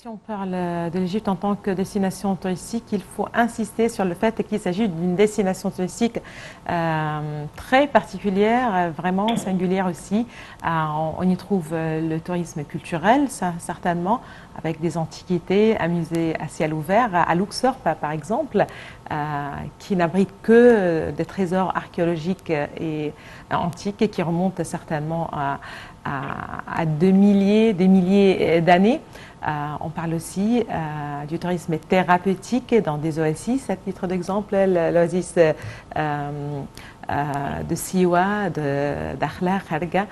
Si on parle de l'Égypte en tant que destination touristique, il faut insister sur le fait qu'il s'agit d'une destination touristique très particulière, vraiment singulière aussi. On y trouve le tourisme culturel, certainement, avec des antiquités, un musée à ciel ouvert, à Luxor par exemple, qui n'abrite que des trésors archéologiques et antiques et qui remontent certainement à des milliers d'années. On parle aussi du tourisme thérapeutique dans des oasis. À titre d'exemple, l'oasis de Siwa, d'Akhla, Kharga.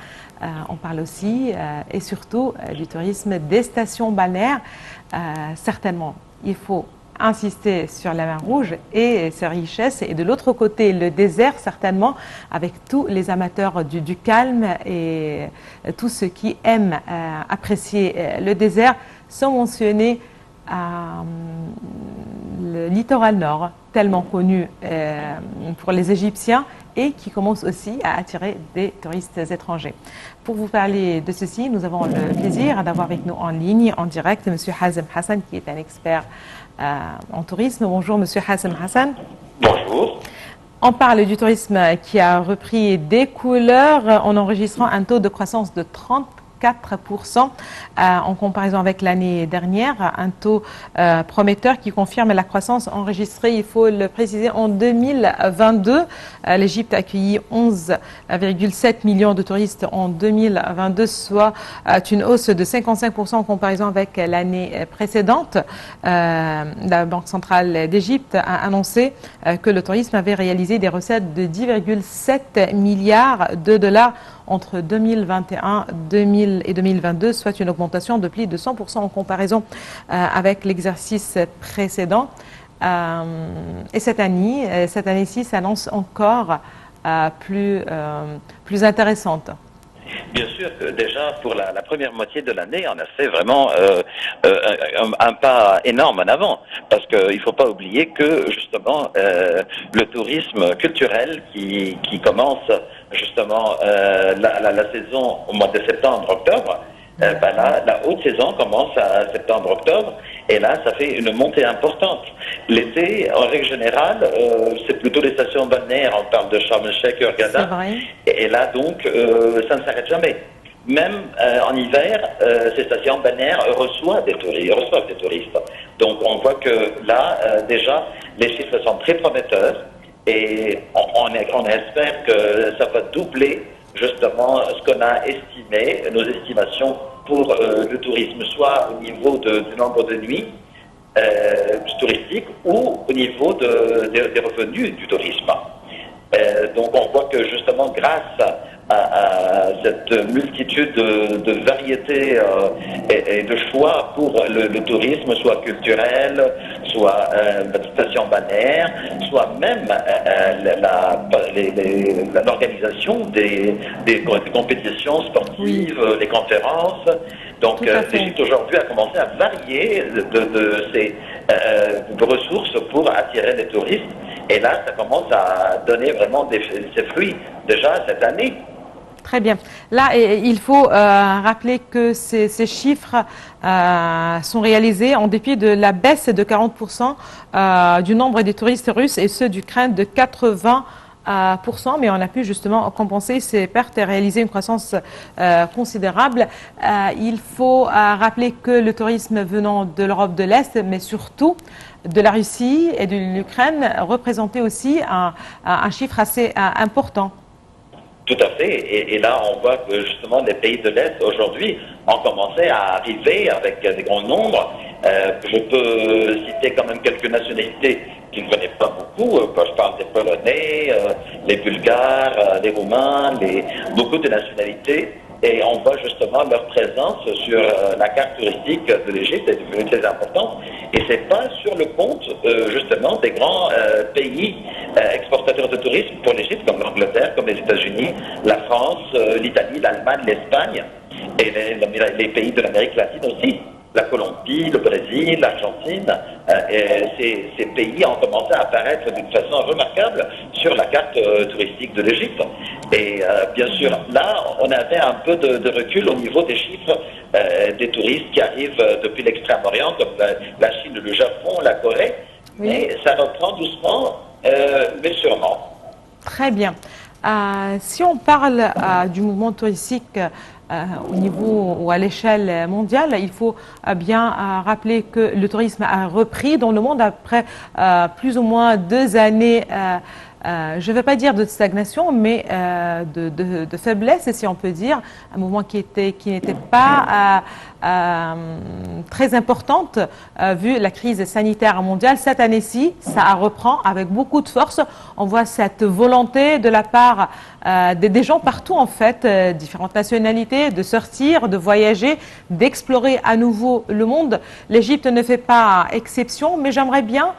On parle aussi et surtout du tourisme des stations balnéaires. Certainement, il faut insister sur la mer Rouge et ses richesses, et de l'autre côté le désert certainement, avec tous les amateurs du calme et tous ceux qui aiment apprécier le désert, sans mentionner le littoral nord, tellement connu pour les Égyptiens et qui commence aussi à attirer des touristes étrangers. Pour vous parler de ceci, nous avons le plaisir d'avoir avec nous en ligne, en direct, M. Hazem Hassan, qui est un expert en tourisme. Bonjour, M. Hazem Hassan. Bonjour. On parle du tourisme qui a repris des couleurs en enregistrant un taux de croissance de 34% en comparaison avec l'année dernière, un taux prometteur qui confirme la croissance enregistrée, il faut le préciser, en 2022. L'Égypte a accueilli 11,7 millions de touristes en 2022, soit une hausse de 55% en comparaison avec l'année précédente. La Banque centrale d'Égypte a annoncé que le tourisme avait réalisé des recettes de 10,7 milliards de dollars entre 2021 et 2022, soit une augmentation de plus de 100% en comparaison avec l'exercice précédent. Et cette année-ci s'annonce encore plus intéressante. Bien sûr que déjà pour la première moitié de l'année, on a fait vraiment un pas énorme en avant, parce qu'il ne faut pas oublier que justement le tourisme culturel qui commence justement la saison au mois de septembre-octobre, la haute saison commence à septembre-octobre, et là, ça fait une montée importante. L'été, en règle générale, c'est plutôt les stations balnéaires. On parle de Sharm el-Sheikh, Hurghada. Et là, donc, ça ne s'arrête jamais. Même en hiver, ces stations balnéaires reçoivent des touristes. Donc, on voit que là, déjà, les chiffres sont très prometteurs. Et on espère que ça va doubler justement ce qu'on a estimé, nos estimations pour le tourisme, soit au niveau du nombre de nuits touristiques ou au niveau des revenus du tourisme. Donc on voit que justement grâce à cette multitude de variétés et de choix pour le tourisme, soit culturel, soit station balnéaire, soit même l'organisation des compétitions sportives, les conférences. Donc l'Égypte aujourd'hui a commencé à varier de ses ressources pour attirer les touristes. Et là, ça commence à donner vraiment ses fruits déjà cette année. Très bien. Là, il faut rappeler que ces chiffres sont réalisés en dépit de la baisse de 40% du nombre des touristes russes et ceux d'Ukraine de 80%, mais on a pu justement compenser ces pertes et réaliser une croissance considérable. Il faut rappeler que le tourisme venant de l'Europe de l'Est, mais surtout de la Russie et de l'Ukraine, représentait aussi un chiffre assez important. Tout à fait. Et là, on voit que justement les pays de l'Est aujourd'hui ont commencé à arriver avec des grands nombres. Je peux citer quand même quelques nationalités qui ne connaissent pas beaucoup. Je parle des Polonais, les Bulgares, les Roumains, beaucoup de nationalités. Et on voit justement leur présence sur la carte touristique de l'Égypte est devenue très importante. Et c'est pas sur le compte justement des grands pays exportateurs de tourisme pour l'Égypte, comme l'Angleterre, comme les États-Unis, la France, l'Italie, l'Allemagne, l'Espagne et les pays de l'Amérique latine aussi. La Colombie, le Brésil, l'Argentine, ces pays ont commencé à apparaître d'une façon remarquable sur la carte touristique de l'Égypte. Et bien sûr, là, on avait un peu de recul au niveau des chiffres des touristes qui arrivent depuis l'Extrême-Orient, comme la Chine, le Japon, la Corée, Oui. mais ça reprend doucement, mais sûrement. Très bien. Si on parle du mouvement touristique au niveau ou à l'échelle mondiale, il faut bien rappeler que le tourisme a repris dans le monde après plus ou moins 2 années. Je ne vais pas dire de stagnation, mais de faiblesse, si on peut dire, un mouvement qui n'était pas très importante vu la crise sanitaire mondiale. Cette année-ci, ça reprend avec beaucoup de force. On voit cette volonté de la part des gens partout, en fait, différentes nationalités, de sortir, de voyager, d'explorer à nouveau le monde. L'Égypte ne fait pas exception, mais j'aimerais bien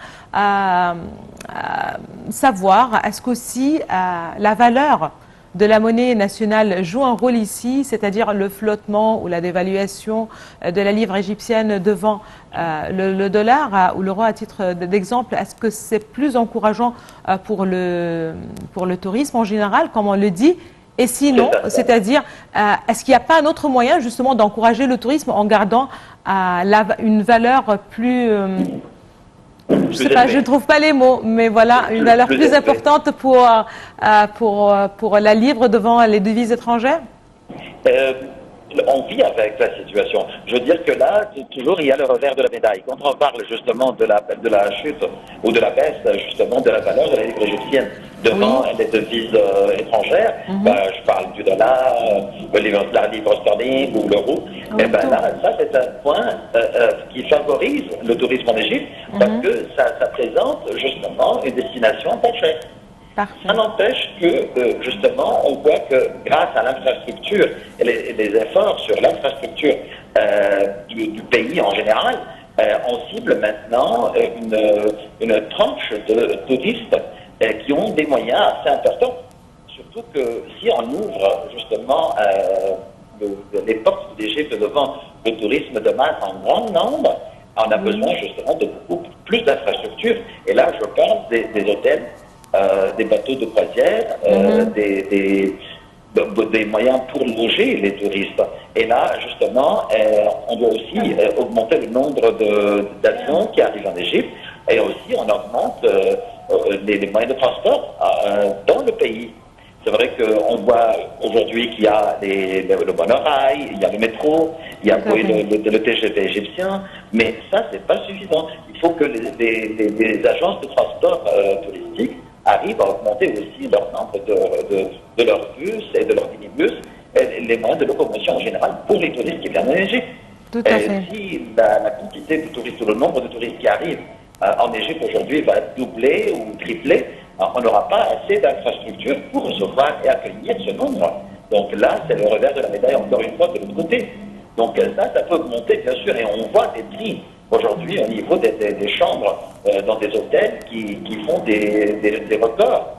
savoir, est-ce qu'aussi la valeur de la monnaie nationale joue un rôle ici, c'est-à-dire le flottement ou la dévaluation de la livre égyptienne devant le dollar ou l'euro à titre d'exemple. Est-ce que c'est plus encourageant pour le tourisme en général, comme on le dit? Et sinon, c'est-à-dire, est-ce qu'il n'y a pas un autre moyen justement d'encourager le tourisme en gardant une valeur plus... je sais pas, je ne trouve pas les mots, mais voilà, une valeur plus importante pour la livre devant les devises étrangères? On vit avec la situation. Je veux dire que là, toujours, il y a le revers de la médaille. Quand on parle justement de la chute ou de la baisse justement de la valeur de la livre égyptienne devant les devises étrangères, je parle du dollar, la livre sterling ou l'euro, et ben là, ça c'est un point qui favorise le tourisme en Égypte parce que ça présente justement une destination pas chère. Parfait. Ça n'empêche que, justement, on voit que grâce à l'infrastructure et les efforts sur l'infrastructure du pays en général, on cible maintenant une tranche de touristes qui ont des moyens assez importants. Surtout que si on ouvre justement les portes d'Égypte devant le tourisme de masse en grand nombre, on a besoin justement de beaucoup plus d'infrastructures. Et là, je parle des hôtels, des bateaux de croisière, des moyens pour loger les touristes. Et là, justement, on doit aussi augmenter le nombre d'avions qui arrivent en Égypte et aussi on augmente les moyens de transport dans le pays. C'est vrai qu'on voit aujourd'hui qu'il y a le monorail, il y a le métro, il y a le TGV égyptien, mais ça, c'est pas suffisant. Il faut que les agences de transport touristique arrivent à augmenter aussi leur nombre de leurs bus et de leurs minibus, et les moyens de locomotion en général pour les touristes qui viennent en Égypte. Tout à fait. Si la quantité de touristes ou le nombre de touristes qui arrivent en Égypte aujourd'hui va doubler ou tripler, on n'aura pas assez d'infrastructures pour recevoir et accueillir ce nombre. Donc là, c'est le revers de la médaille encore une fois de l'autre côté. Donc ça peut augmenter bien sûr, et on voit des prix aujourd'hui au niveau des chambres dans des hôtels qui font des records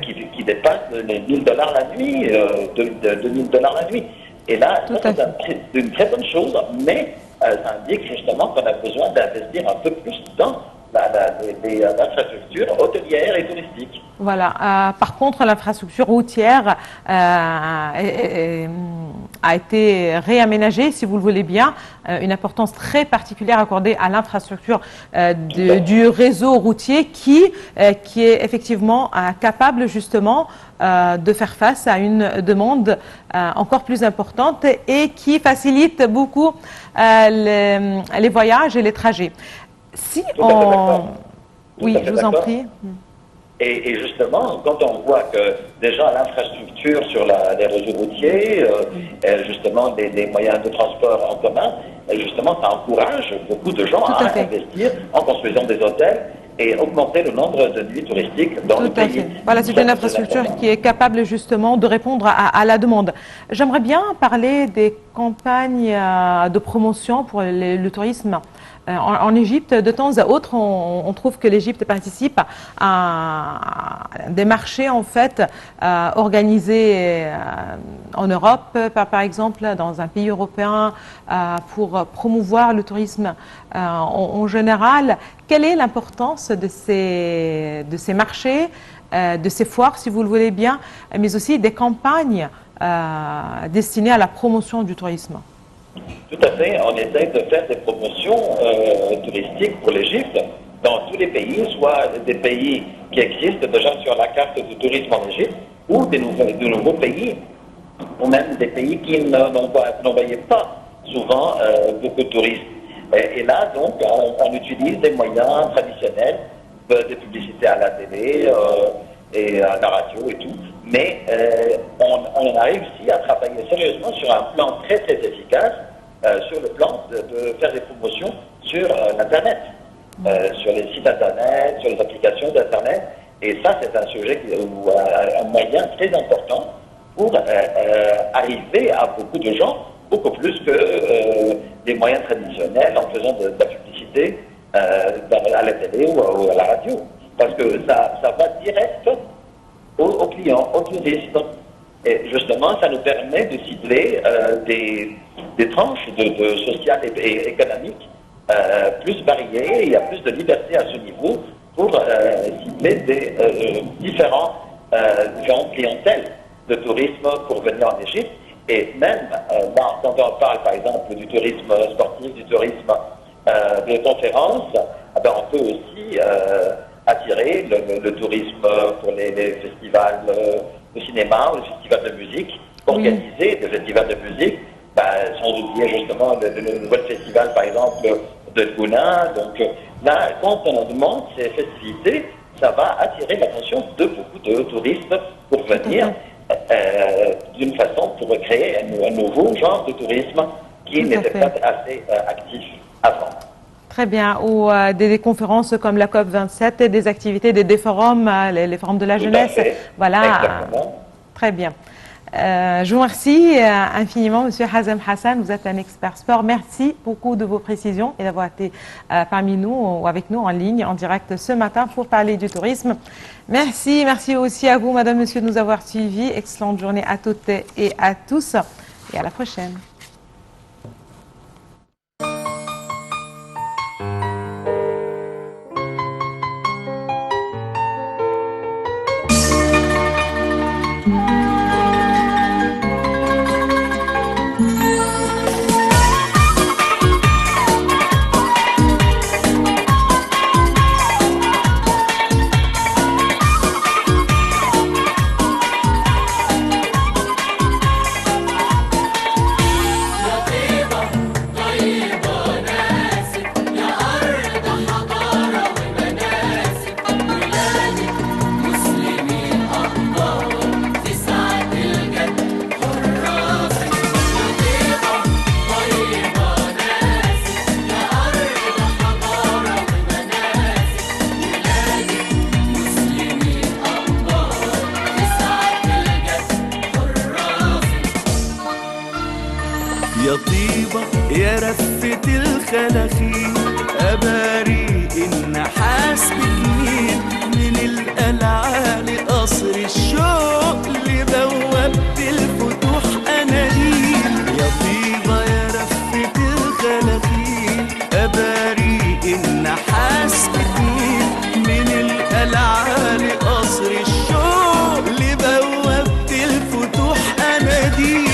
qui dépassent les $1000 la nuit, $2000 la nuit. Et là, c'est une très bonne chose, mais ça indique justement qu'on a besoin d'investir un peu plus dans l'infrastructure hôtelière et touristique. Voilà. Par contre, l'infrastructure routière a été réaménagée, si vous le voulez bien, une importance très particulière accordée à l'infrastructure du réseau routier qui est effectivement capable justement de faire face à une demande encore plus importante et qui facilite beaucoup les voyages et les trajets. Si on... Oui, je vous en prie. Et justement, quand on voit que déjà l'infrastructure sur les réseaux routiers, justement des moyens de transport en commun, justement ça encourage beaucoup de gens à investir en construisant des hôtels et augmenter le nombre de nuits touristiques dans le pays. Voilà, c'est une infrastructure qui est capable justement de répondre à la demande. J'aimerais bien parler des campagnes de promotion pour le tourisme. En Égypte, de temps à autre, on trouve que l'Égypte participe à des marchés en fait organisés en Europe, par exemple, dans un pays européen, pour promouvoir le tourisme en général. Quelle est l'importance de ces marchés, de ces foires, si vous le voulez bien, mais aussi des campagnes destinées à la promotion du tourisme? Tout à fait. On essaie de faire des promotions touristiques pour l'Égypte dans tous les pays, soit des pays qui existent déjà sur la carte du tourisme en Égypte, ou de nouveaux pays, ou même des pays qui n'envoyaient pas souvent beaucoup de touristes. Et là, donc, on utilise des moyens traditionnels, des publicités à la télé et à la radio et tout, mais on a réussi à travailler sérieusement sur un plan très très efficace, sur le plan de faire des promotions sur l'Internet, sur les sites Internet, sur les applications d'Internet, et ça c'est un sujet, un moyen très important pour arriver à beaucoup de gens, beaucoup plus que des moyens traditionnels en faisant de la publicité à la télé ou à la radio. Parce que ça va direct aux clients, aux touristes. Et justement, ça nous permet de cibler des tranches de sociales et économiques plus variées. Il y a plus de liberté à ce niveau pour cibler des différentes clientèles de tourisme pour venir en Égypte. Et même quand on parle par exemple du tourisme sportif, du tourisme de conférences, on peut aussi attirer le tourisme pour les festivals de cinéma ou les festivals de musique, organiser des festivals de musique, sans oublier justement le nouvel festival par exemple de Gouna. Donc là, quand on demande ces festivités, ça va attirer l'attention de beaucoup de touristes pour venir d'une façon pour créer un nouveau genre de tourisme qui n'était pas assez actif avant. Très bien. Ou des conférences comme la COP27 et des activités, des forums, les forums de la jeunesse. Voilà. Exactement. Très bien. Je vous remercie infiniment, Monsieur Hazem Hassan. Vous êtes un expert sport. Merci beaucoup de vos précisions et d'avoir été parmi nous ou avec nous en ligne, en direct ce matin pour parler du tourisme. Merci. Merci aussi à vous, Madame, Monsieur, de nous avoir suivis. Excellente journée à toutes et à tous. Et à la prochaine. يا طيبة يا رفة الخلاخيل أباري النحاس بجنين من القلعة لقصر الشوق لبوابة الفتوح أناديل يا طيبة يا رفة الخلاخيل أباري النحاس بجنين من القلعة لقصر الشوق لبوابة الفتوح أناديل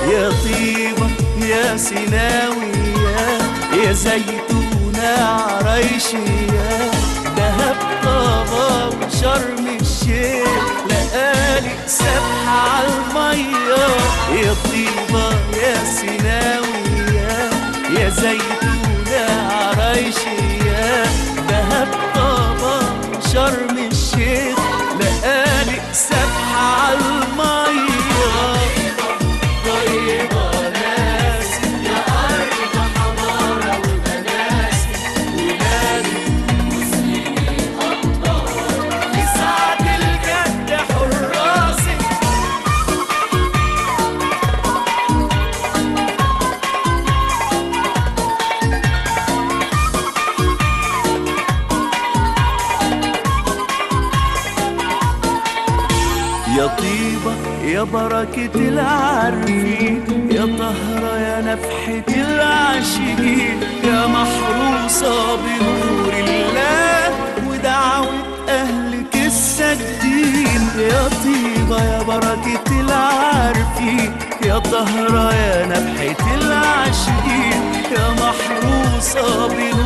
يا طيبة يا سيناوية يا زيتونة عريشية دهب طابة وشرم الشيخ لقالي سبحة عالمية يا طيبة يا سيناوية يا زيتونة عريشية دهب طابة وشرم الشيخ لقالي سبحة عالمية طيبة ناس يا أرض حضارة طيبة يا بركة العارفين، يا طهرة يا نفحة العاشقين، يا محروسة بنور الله ودعوة أهلك السجدين. يا طيبة يا بركة العارفين، يا طهرة يا نفحة العاشقين، يا محروسة بنور